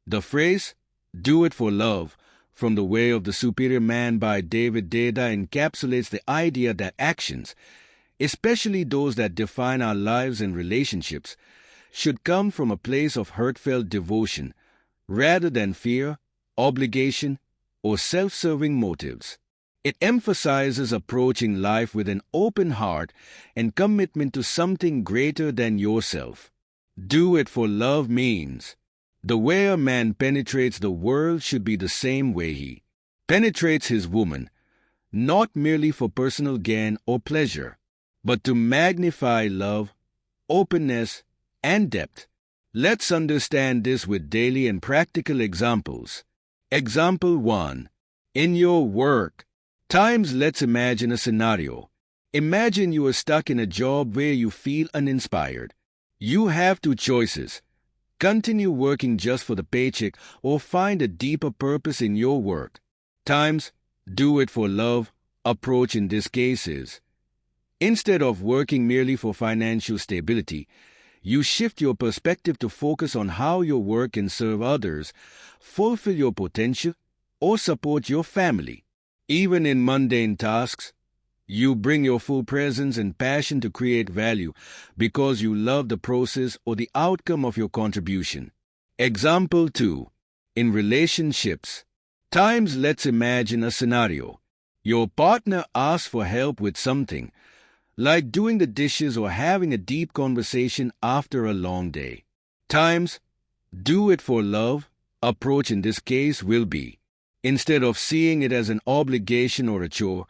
The phrase, "do it for love," from The Way of the Superior Man by Deida encapsulates the idea that actions, especially those that define our lives and relationships, should come from a place of heartfelt devotion rather than fear, obligation, or self-serving motives. It emphasizes approaching life with an open heart and commitment to something greater than yourself. Do it for love means the way a man penetrates the world should be the same way he penetrates his woman, not merely for personal gain or pleasure, but to magnify love, openness, and depth. Let's understand this with daily and practical examples. Example 1. In your work. Let's imagine a scenario. Imagine you are stuck in a job where you feel uninspired. You have two choices: continue working just for the paycheck or find a deeper purpose in your work. Do it for love approach in this case is, instead of working merely for financial stability, you shift your perspective to focus on how your work can serve others, fulfill your potential, or support your family. Even in mundane tasks, you bring your full presence and passion to create value because you love the process or the outcome of your contribution. Example 2. In relationships. Let's imagine a scenario. Your partner asks for help with something, like doing the dishes or having a deep conversation after a long day. Do it for love approach in this case will be, instead of seeing it as an obligation or a chore,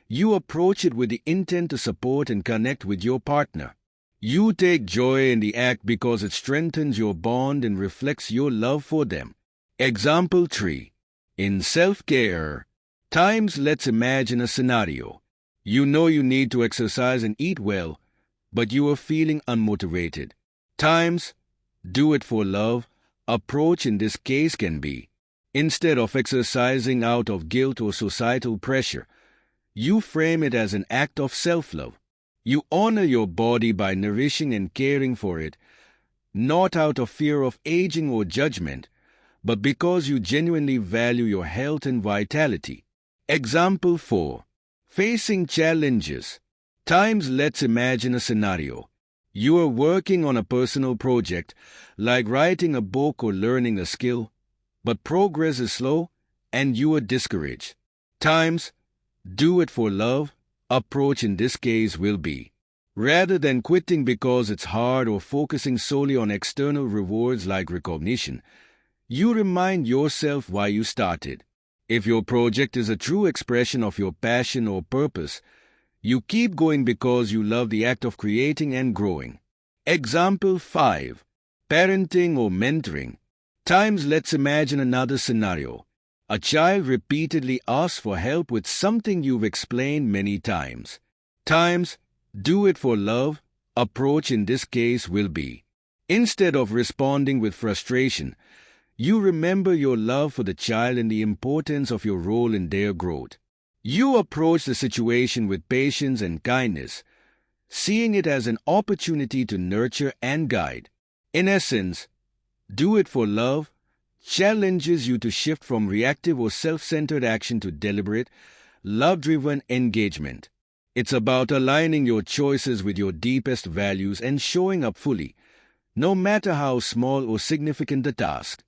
you approach it with the intent to support and connect with your partner. You take joy in the act because it strengthens your bond and reflects your love for them. Example 3. In self-care. Let's imagine a scenario. You know you need to exercise and eat well, but you are feeling unmotivated. Do it for love approach in this case can be, instead of exercising out of guilt or societal pressure, you frame it as an act of self-love. You honor your body by nourishing and caring for it, not out of fear of aging or judgment, but because you genuinely value your health and vitality. Example 4. Facing challenges. Let's imagine a scenario. You are working on a personal project, like writing a book or learning a skill, but progress is slow and you are discouraged. Do it for love approach in this case will be, rather than quitting because it's hard or focusing solely on external rewards like recognition, you remind yourself why you started. If your project is a true expression of your passion or purpose, you keep going because you love the act of creating and growing. Example 5. Parenting or mentoring. Let's imagine another scenario. A child repeatedly asks for help with something you've explained many times. Do it for love approach in this case will be, instead of responding with frustration, you remember your love for the child and the importance of your role in their growth. You approach the situation with patience and kindness, seeing it as an opportunity to nurture and guide. In essence, do it for love challenges you to shift from reactive or self-centered action to deliberate, love-driven engagement. It's about aligning your choices with your deepest values and showing up fully, no matter how small or significant the task.